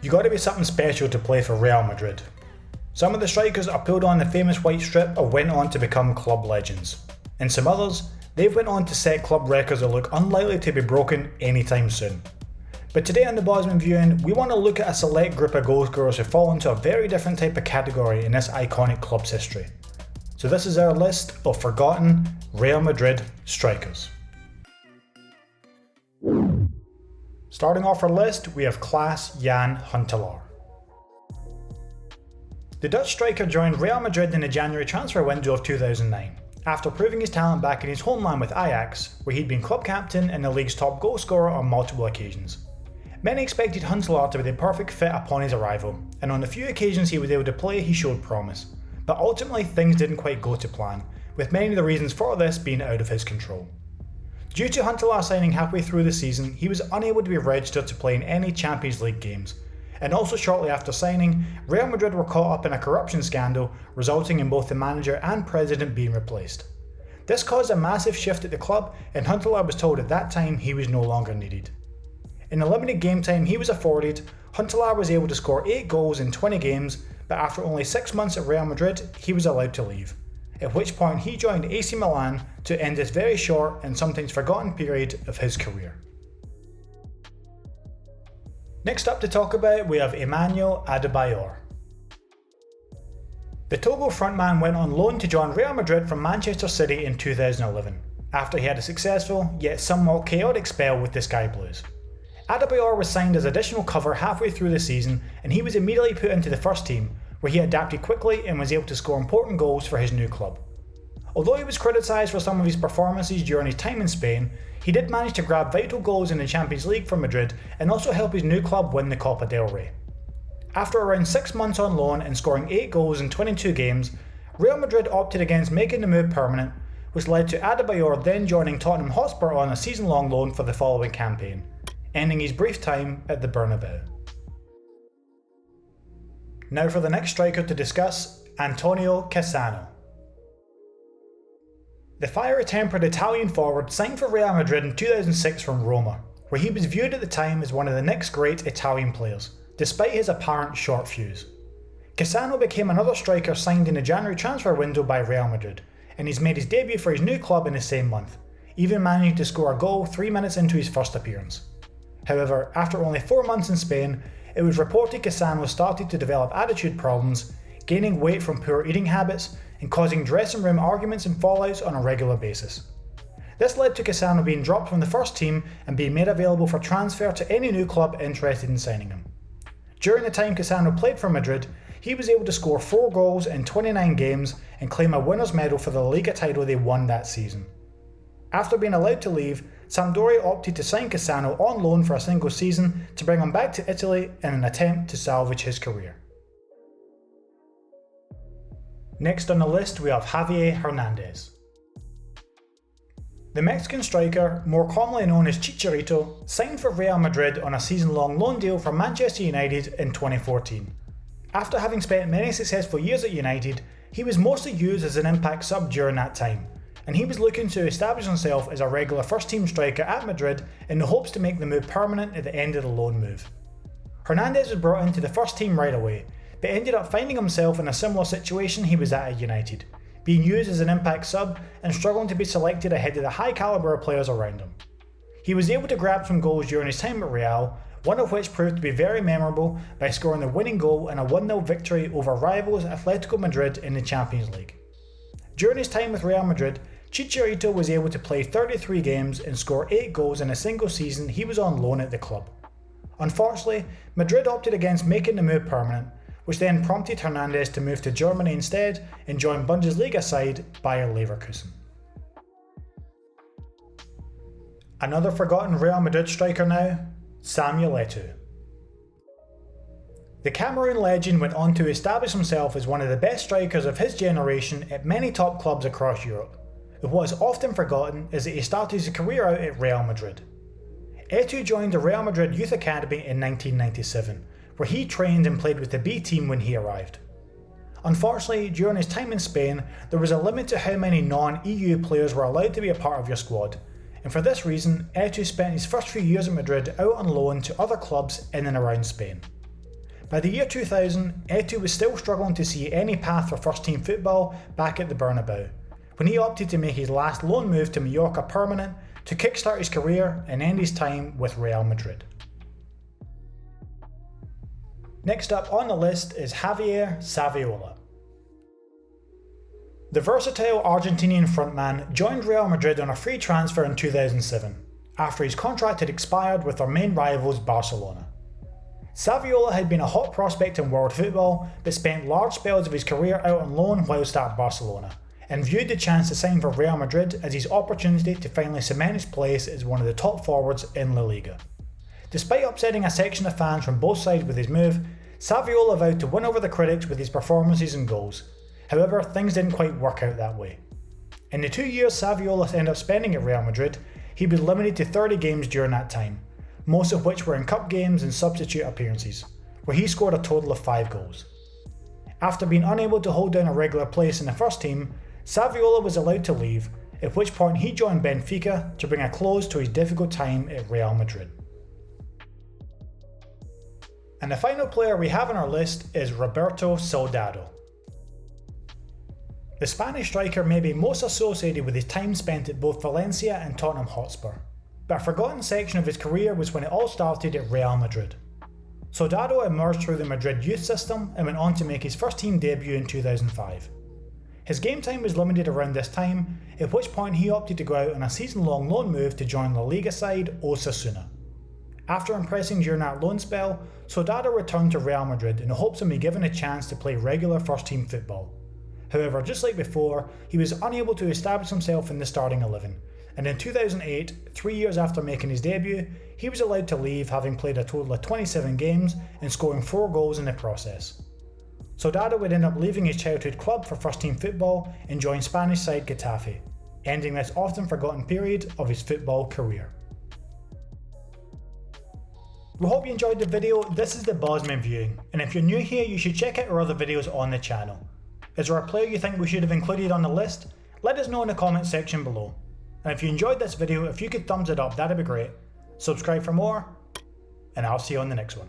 You gotta be something special to play for Real Madrid. Some of the strikers that pulled on the famous white strip went on to become club legends, and some others, they've went on to set club records that look unlikely to be broken anytime soon. But today on the Bosman Viewing, we want to look at a select group of goalscorers who fall into a very different type of category in this iconic club's history. So this is our list of forgotten Real Madrid strikers. Starting off our list, we have Klaas-Jan Huntelaar. The Dutch striker joined Real Madrid in the January transfer window of 2009, after proving his talent back in his homeland with Ajax, where he'd been club captain and the league's top goal scorer on multiple occasions. Many expected Huntelaar to be the perfect fit upon his arrival, and on the few occasions he was able to play he showed promise, but ultimately things didn't quite go to plan, with many of the reasons for this being out of his control. Due to Huntelaar signing halfway through the season, he was unable to be registered to play in any Champions League games, and also shortly after signing, Real Madrid were caught up in a corruption scandal resulting in both the manager and president being replaced. This caused a massive shift at the club, and Huntelaar was told at that time he was no longer needed. In the limited game time he was afforded, Huntelaar was able to score 8 goals in 20 games, but after only 6 months at Real Madrid he was allowed to leave, at which point he joined AC Milan to end this very short and sometimes forgotten period of his career. Next up to talk about, we have Emmanuel Adebayor. The Togo frontman went on loan to join Real Madrid from Manchester City in 2011, after he had a successful yet somewhat chaotic spell with the Sky Blues. Adebayor was signed as additional cover halfway through the season, and he was immediately put into the first team, where he adapted quickly and was able to score important goals for his new club. Although he was criticised for some of his performances during his time in Spain, he did manage to grab vital goals in the Champions League for Madrid and also help his new club win the Copa del Rey. After around 6 months on loan and scoring 8 goals in 22 games, Real Madrid opted against making the move permanent, which led to Adebayor then joining Tottenham Hotspur on a season-long loan for the following campaign, ending his brief time at the Bernabeu. Now for the next striker to discuss, Antonio Cassano. The fiery-tempered Italian forward signed for Real Madrid in 2006 from Roma, where he was viewed at the time as one of the next great Italian players, despite his apparent short fuse. Cassano became another striker signed in the January transfer window by Real Madrid, and he's made his debut for his new club in the same month, even managing to score a goal 3 minutes into his first appearance. However, after only 4 months in Spain, it was reported Cassano started to develop attitude problems, gaining weight from poor eating habits, and causing dressing room arguments and fallouts on a regular basis. This led to Cassano being dropped from the first team and being made available for transfer to any new club interested in signing him. During the time Cassano played for Madrid, he was able to score 4 goals in 29 games and claim a winner's medal for the La Liga title they won that season. After being allowed to leave, Sampdoria opted to sign Cassano on loan for a single season to bring him back to Italy in an attempt to salvage his career. Next on the list we have Javier Hernandez. The Mexican striker, more commonly known as Chicharito, signed for Real Madrid on a season-long loan deal from Manchester United in 2014. After having spent many successful years at United, he was mostly used as an impact sub during that time, and he was looking to establish himself as a regular first-team striker at Madrid in the hopes to make the move permanent at the end of the loan move. Hernandez was brought into the first team right away, but ended up finding himself in a similar situation he was at United, being used as an impact sub and struggling to be selected ahead of the high calibre of players around him. He was able to grab some goals during his time at Real, one of which proved to be very memorable by scoring the winning goal in a 1-0 victory over rivals Atletico Madrid in the Champions League. During his time with Real Madrid, Chicharito was able to play 33 games and score 8 goals in a single season he was on loan at the club. Unfortunately, Madrid opted against making the move permanent, which then prompted Hernandez to move to Germany instead and join Bundesliga side Bayer Leverkusen. Another forgotten Real Madrid striker now, Samuel Eto'o. The Cameroon legend went on to establish himself as one of the best strikers of his generation at many top clubs across Europe, but what is often forgotten is that he started his career out at Real Madrid. Eto'o joined the Real Madrid Youth Academy in 1997, where he trained and played with the B team when he arrived. Unfortunately, during his time in Spain, there was a limit to how many non-EU players were allowed to be a part of your squad, and for this reason, Eto'o spent his first few years at Madrid out on loan to other clubs in and around Spain. By the year 2000, Eto'o was still struggling to see any path for first team football back at the Bernabeu, when he opted to make his last loan move to Mallorca permanent to kickstart his career and end his time with Real Madrid. Next up on the list is Javier Saviola. The versatile Argentinian frontman joined Real Madrid on a free transfer in 2007, after his contract had expired with their main rivals Barcelona. Saviola had been a hot prospect in world football, but spent large spells of his career out on loan whilst at Barcelona, and viewed the chance to sign for Real Madrid as his opportunity to finally cement his place as one of the top forwards in La Liga. Despite upsetting a section of fans from both sides with his move, Saviola vowed to win over the critics with his performances and goals. However, things didn't quite work out that way. In the 2 years Saviola ended up spending at Real Madrid, he was limited to 30 games during that time, most of which were in cup games and substitute appearances, where he scored a total of 5 goals. After being unable to hold down a regular place in the first team, Saviola was allowed to leave, at which point he joined Benfica to bring a close to his difficult time at Real Madrid. And the final player we have on our list is Roberto Soldado. The Spanish striker may be most associated with his time spent at both Valencia and Tottenham Hotspur, but a forgotten section of his career was when it all started at Real Madrid. Soldado emerged through the Madrid youth system and went on to make his first team debut in 2005. His game time was limited around this time, at which point he opted to go out on a season-long loan move to join La Liga side Osasuna. After impressing during that loan spell, Soldado returned to Real Madrid in the hopes of being given a chance to play regular first-team football. However, just like before, he was unable to establish himself in the starting 11, and in 2008, 3 years after making his debut, he was allowed to leave, having played a total of 27 games and scoring 4 goals in the process. Soldado would end up leaving his childhood club for first-team football and join Spanish side Getafe, ending this often forgotten period of his football career. We hope you enjoyed the video. This is the Bosman viewing, and if you're new here, you should check out our other videos on the channel. Is there a player you think we should have included on the list? Let us know in the comment section below. And if you enjoyed this video, if you could thumbs it up, that'd be great. Subscribe for more, and I'll see you on the next one.